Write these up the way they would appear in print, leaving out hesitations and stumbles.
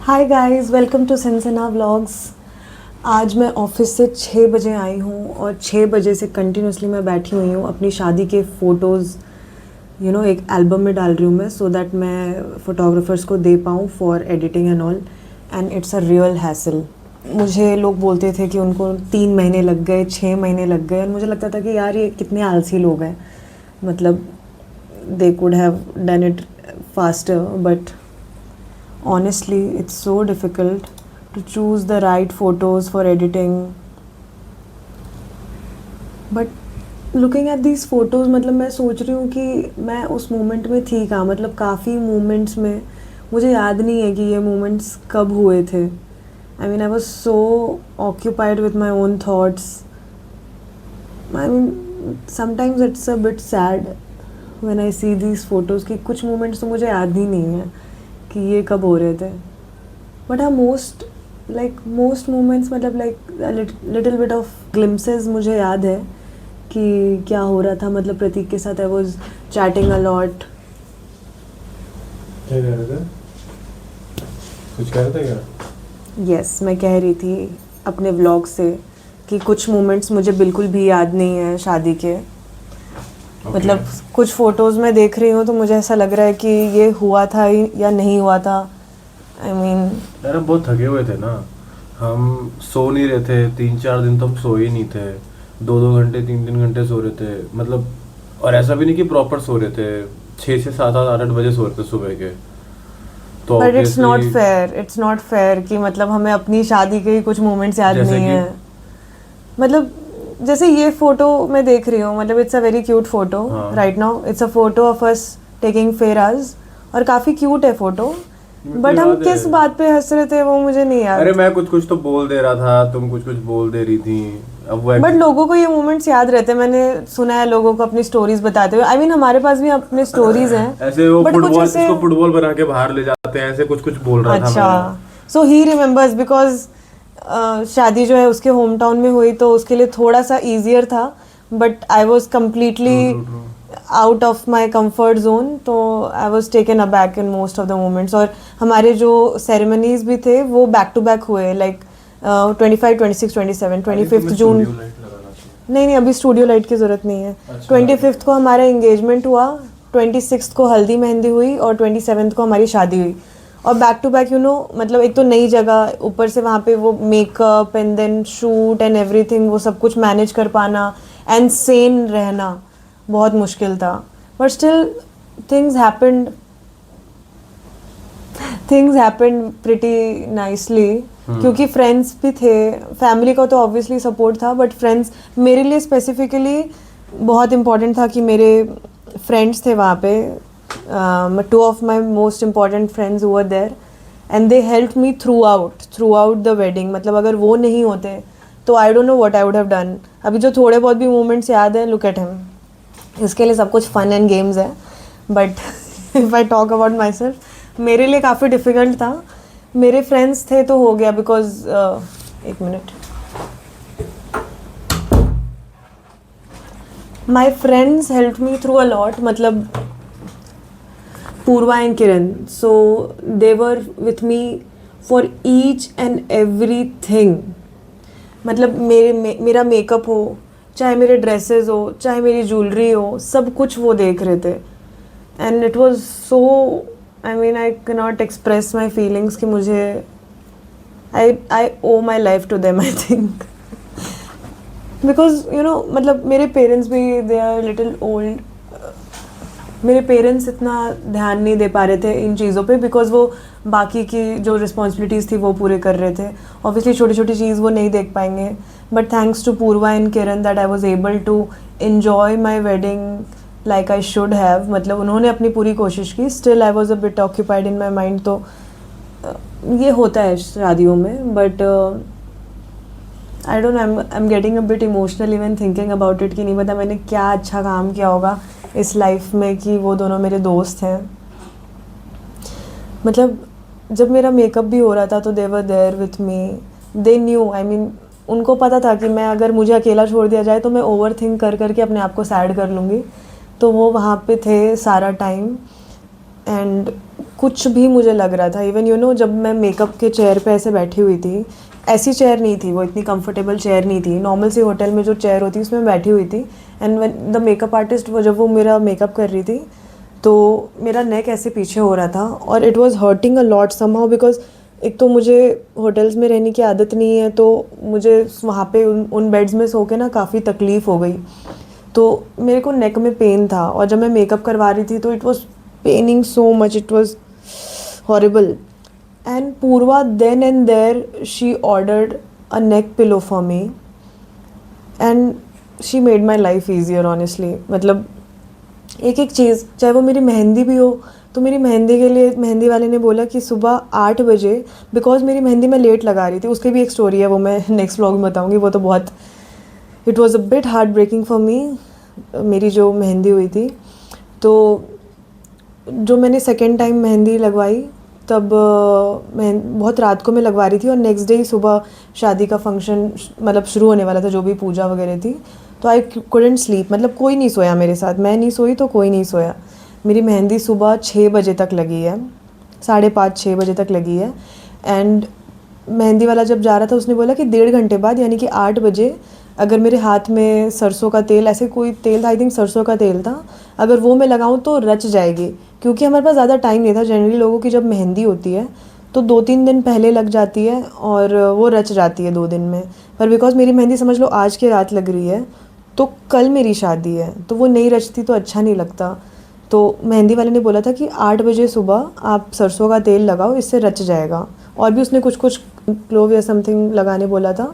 Hi guys, welcome to सिंसना vlogs. आज मैं ऑफिस से 6 बजे आई हूँ और 6 बजे से कंटिन्यूसली मैं बैठी हुई हूँ अपनी शादी के फ़ोटोज़ एक एल्बम में डाल रही हूँ मैं, सो दैट मैं फ़ोटोग्राफर्स को दे पाऊँ for editing and all. And it's a real hassle. मुझे लोग बोलते थे कि उनको 3 महीने लग गए, 6 महीने लग गए, और मुझे लगता था कि यार ये कितने आलसी लोग हैं, मतलब they could have done it faster. But honestly, it's so difficult to choose the right photos for editing. But looking at these photos, मतलब मैं सोच रही हूँ कि मैं उस मोमेंट में थी कहाँ, मतलब काफ़ी मोमेंट्स में मुझे याद नहीं है कि ये मोमेंट्स कब हुए थे। I mean, I was so occupied with my own thoughts. I mean, sometimes it's a bit sad when I see these photos कि कुछ मोमेंट्स तो मुझे याद ही नहीं है कि ये कब हो रहे थे। बट हाँ, मोस्ट मोमेंट्स, मतलब लिटिल बिट ऑफ ग्लिम्पसेस मुझे याद है कि क्या हो रहा था। मतलब प्रतीक के साथ I was chatting a lot. क्या कह रहे थे? कुछ कह रहे थे क्या? यस, मैं कह रही थी अपने व्लॉग से कि कुछ मोमेंट्स मुझे बिल्कुल भी याद नहीं है शादी के। मतलब कुछ फ़ोटोज़ में देख रही हूँ तो मुझे ऐसा लग रहा है कि ये हुआ था या नहीं हुआ था। आई मीन यार हम बहुत थके हुए थे ना, हम सो नहीं रहे थे। 3-4 दिन तो हम सो ही नहीं थे, 2-2 घंटे 3-3 घंटे सो रहे थे, मतलब। और ऐसा भी नहीं कि प्रॉपर सो रहे थे, 6 से 7-8 बजे सो रहे थे सुबह के। तो but it's not obviously, fair, it's not fair कि मतलब हमें अपनी शादी के ही कुछ मोमेंट्स याद जैसे नहीं कि है। मतलब जैसे ये फोटो मैं देख रही हूँ, मतलब it's a very cute photo हाँ। Right now. It's a photo of us taking pheras, और काफ़ी क्यूट है फोटो। मेरे को बट हम याद किस है। बात पे हंस रहे थे वो मुझे नहीं अरे याद। मैं कुछ कुछ तो बोल दे रहा था, तुम कुछ कुछ बोल दे रही थी। अब वो बट लोगों को ये मोमेंट्स याद रहते हैं, मैंने सुना है लोगों को अपनी स्टोरीज बताते हुए। आई मीन हमारे पास भी अपने स्टोरीज हैं, ऐसे वो बट कुछ फुटबॉल, ऐसे। इसको फुटबॉल बना के बाहर ले जाते हैं, ऐसे कुछ कुछ बोल रहा था अच्छा, मैं। सो ही रिमेम्बर्स बिकॉज शादी जो है उसके होम टाउन में हुई तो उसके लिए थोड़ा सा ईजियर था। But I was true completely true true. Out of my comfort zone, तो I was taken aback in most of the moments. और हमारे जो सेरेमनीज भी थे वो बैक टू बैक हुए, लाइक 25, 26, 27, 25 जून। लाइट लगाना चाहिए। नहीं नहीं, अभी स्टूडियो लाइट की ज़रूरत नहीं है। अच्छा। 25th को हमारा इंगेजमेंट हुआ, 26th को हल्दी मेहंदी हुई और 27th को हमारी शादी हुई। और बैक टू बैक मतलब एक तो नई जगह, ऊपर से वहाँ पे वो makeup and then shoot and everything, वो सब कुछ मैनेज कर पाना एंड सेन रहना बहुत मुश्किल था। But still things happened, things happened pretty nicely, क्योंकि फ्रेंड्स भी थे। फैमिली का तो ऑब्वियसली सपोर्ट था, बट फ्रेंड्स मेरे लिए स्पेसिफिकली बहुत इम्पोर्टेंट था कि मेरे फ्रेंड्स थे वहाँ पे। 2 of my most important friends were there and they help me throughout the wedding. मतलब अगर वो नहीं होते तो I don't know what I would have done. अभी जो थोड़े बहुत भी मोमेंट्स याद हैं, लुक एट हिम। इसके लिए सब कुछ फन एंड गेम्स है। But if I talk about my self, मेरे लिए काफ़ी डिफ़िकल्ट था। मेरे फ्रेंड्स थे तो हो गया, बिकॉज एक minute, my friends help me through a lot. मतलब Purva and Kiran, so they were with me for each and everything. मतलब मेरा मेकअप हो, चाहे मेरे ड्रेसेस हो, चाहे मेरी ज्वेलरी हो, सब कुछ वो देख रहे थे। And it was so, I mean I can not express my feelings कि मुझे I owe my life to them, I think. Because मतलब मेरे पेरेंट्स भी दे आर लिटिल ओल्ड। मेरे पेरेंट्स इतना ध्यान नहीं दे पा रहे थे इन चीज़ों पे, बिकॉज वो बाकी की जो रिस्पॉन्सिबिलिटीज़ थी वो पूरे कर रहे थे। ऑब्वियसली छोटी छोटी चीज़ वो नहीं देख पाएंगे, but thanks to Purva and Kiran that I was able to enjoy my wedding like I should have. मतलब उन्होंने अपनी पूरी कोशिश की, still I was a bit occupied in my mind. तो ये होता है शादियों में। But I don't, I am getting a bit emotional even thinking about it कि नहीं पता मैंने क्या अच्छा काम किया होगा इस लाइफ में कि वो दोनों मेरे दोस्त हैं। मतलब जब मेरा मेकअप भी हो रहा था तो they were there with me, they knew, I mean उनको पता था कि मैं अगर मुझे अकेला छोड़ दिया जाए तो मैं ओवर थिंक कर करके अपने आप को सैड कर लूँगी। तो वो वहाँ पे थे सारा टाइम एंड कुछ भी मुझे लग रहा था। इवन यू नो जब मैं मेकअप के चेयर पे ऐसे बैठी हुई थी, ऐसी चेयर नहीं थी वो, इतनी कंफर्टेबल चेयर नहीं थी, नॉर्मल सी होटल में जो चेयर होती है उसमें बैठी हुई थी। And when the makeup artist वो जब वो मेरा मेकअप कर रही थी तो मेरा नेक ऐसे पीछे हो रहा था और it was hurting a lot somehow, because एक तो मुझे होटल्स में रहने की आदत नहीं है, तो मुझे वहाँ पे उन बेड्स में सो के ना काफ़ी तकलीफ़ हो गई। तो मेरे को नेक में पेन था और जब मैं मेकअप करवा रही थी तो it was paining so much, it was horrible. And Purva then and there she ordered a neck pillow for me and she made my life easier honestly. मतलब एक एक चीज़, चाहे वो मेरी मेहंदी भी हो, तो मेरी मेहंदी के लिए मेहंदी वाले ने बोला कि सुबह 8 बजे, बिकॉज मेरी मेहंदी मैं लेट लगा रही थी, उसकी भी एक स्टोरी है, वो मैं नेक्स्ट व्लॉग में बताऊंगी। वो तो बहुत, it was a bit heart breaking for me. मेरी जो मेहंदी हुई थी, तो जो मैंने सेकेंड टाइम मेहंदी लगवाई तब बहुत रात को मैं लगवा रही थी और नेक्स्ट डे ही सुबह शादी का फंक्शन मतलब शुरू होने वाला था, जो भी पूजा वगैरह थी। तो आई कुडंट स्लीप, मतलब कोई नहीं सोया मेरे साथ, मैं नहीं सोई तो कोई नहीं सोया। मेरी मेहंदी सुबह 6 बजे तक लगी है, 5:30-6 बजे तक लगी है। एंड मेहंदी वाला जब जा रहा था उसने बोला कि 1.5 घंटे बाद यानी कि 8 बजे अगर मेरे हाथ में सरसों का तेल, ऐसे कोई तेल था, आई थिंक सरसों का तेल था, अगर वो मैं लगाऊं तो रच जाएगी। क्योंकि हमारे पास ज़्यादा टाइम नहीं था, जनरली लोगों की जब मेहंदी होती है तो 2-3 दिन पहले लग जाती है और वो रच जाती है 2 दिन में। पर बिकॉज मेरी मेहंदी समझ लो आज की रात लग रही है, तो कल मेरी शादी है, तो वो नहीं रचती तो अच्छा नहीं लगता। तो मेहंदी वाले ने बोला था कि 8 बजे सुबह आप सरसों का तेल लगाओ, इससे रच जाएगा। और भी उसने कुछ कुछ क्लोव या समथिंग लगाने बोला था,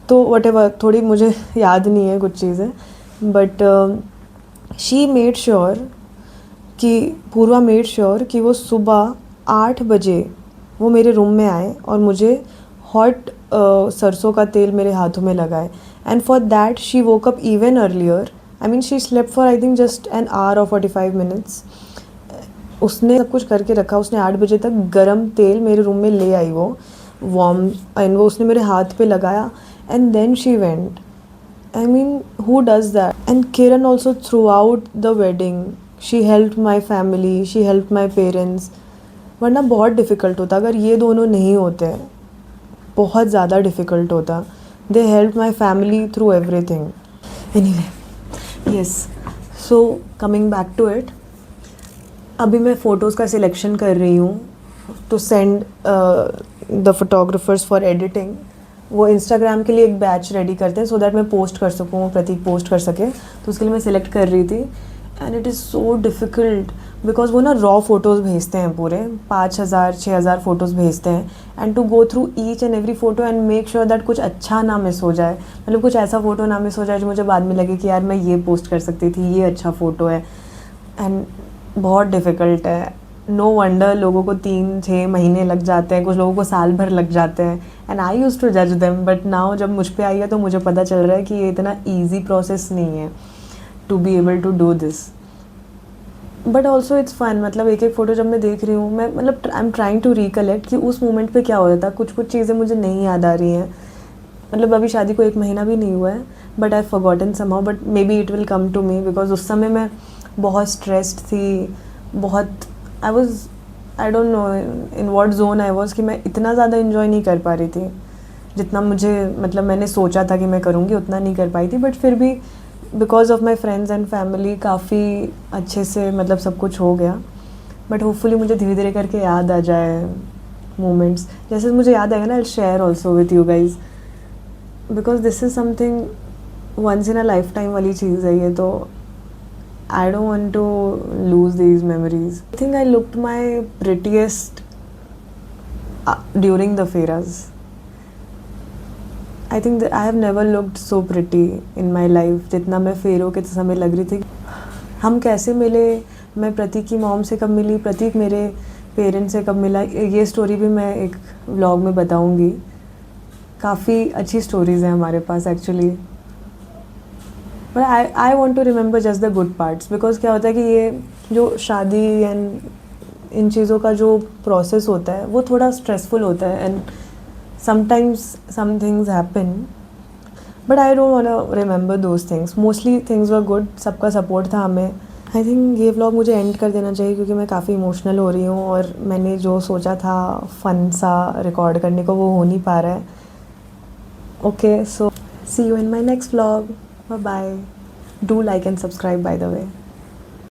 तो वटेवर, थोड़ी मुझे याद नहीं है कुछ चीज़ें, बट शी मेड श्योर कि पूर्वा मेड श्योर कि वो सुबह 8 बजे वो मेरे रूम में आए और मुझे हॉट सरसों का तेल मेरे हाथों में लगाए। And for that she woke up even earlier, I mean she slept for I think just an hour और 45 मिनट्स। उसने सब कुछ करके रखा, उसने 8 बजे तक गरम तेल मेरे रूम में ले आई, वो वार्म, एंड वो उसने मेरे हाथ पे लगाया and then she went. I mean, who does that? And Kiran also throughout the wedding, she helped my family, she helped my parents. वरना बहुत डिफ़िकल्ट होता अगर ये दोनों नहीं होते, बहुत ज़्यादा डिफ़िकल्ट होता। They helped my family through everything. Anyway, yes. So coming back to it, अभी मैं फ़ोटोज़ का सिलेक्शन कर रही हूँ to send the photographers for editing. वो इंस्टाग्राम के लिए एक बैच रेडी करते हैं सो दैट मैं पोस्ट कर सकूँ, प्रतीक पोस्ट कर सके, तो उसके लिए मैं सिलेक्ट कर रही थी। And it is so difficult because वो ना रॉ फोटोज़ भेजते हैं, पूरे 5,000-6,000 फ़ोटोज़ भेजते हैं, and to go through each and every photo and make sure that कुछ अच्छा ना मिस हो जाए, मतलब कुछ ऐसा फ़ोटो ना मिस हो जाए जो मुझे बाद में लगे कि यार मैं ये पोस्ट कर सकती थी, ये अच्छा फ़ोटो है। एंड बहुत डिफ़िकल्ट है। नो वंडर लोगों को 3-6 महीने लग जाते हैं, कुछ लोगों को साल भर लग जाते हैं। एंड आई यूज़ टू जज देम, बट नाउ जब मुझ पे आई है तो मुझे पता चल रहा है कि ये इतना ईजी प्रोसेस नहीं है to be able to do this. But also it's fun, मतलब एक एक फ़ोटो जब मैं देख रही हूँ, मैं मतलब I am trying to recollect कि उस मोमेंट पे क्या हो रहा था। कुछ कुछ चीज़ें मुझे नहीं याद आ रही हैं, मतलब अभी शादी को 1 महीना भी नहीं हुआ है, but I forgotten somehow, but maybe it will come to me because उस समय मैं बहुत स्ट्रेस्ड थी, बहुत I don't know in what zone I was, कि मैं इतना ज़्यादा इन्जॉय नहीं कर पा रही थी जितना मुझे, मतलब मैंने सोचा था कि मैं करूँगी उतना नहीं कर पाई थी। बट फिर भी because of my friends and family काफ़ी अच्छे से मतलब सब कुछ हो गया। बट होपफुली मुझे धीरे धीरे करके याद आ जाए मोमेंट्स, जैसे मुझे याद आएगा ना I share also with you guys, because this is something once in a lifetime वाली चीज़ है ये, तो I don't want to lose these memories. I think I looked my prettiest during the fairas. I think that I have never looked so pretty in my life जितना मैं फेरों के समय लग रही थी। हम कैसे मिले, मैं प्रतीक की मॉम से कब मिली, प्रतीक मेरे पेरेंट्स से कब मिला, ये स्टोरी भी मैं एक व्लॉग में बताऊंगी। काफ़ी अच्छी स्टोरीज़ हैं हमारे पास actually, but I want to remember just the good parts, because क्या होता है कि ये जो शादी एंड इन चीज़ों का जो प्रोसेस होता है वो थोड़ा स्ट्रेसफुल होता है, and sometimes some things happen, but I don't want to remember those things. Mostly things were good, सबका सपोर्ट था हमें, आई थिंक ये व्लॉग मुझे एंड कर देना चाहिए क्योंकि मैं काफ़ी इमोशनल हो रही हूँ और मैंने जो सोचा था फ़न सा रिकॉर्ड करने को वो हो नहीं पा रहा है. Okay, so see you in my next vlog. Bye. Do like and subscribe by the way.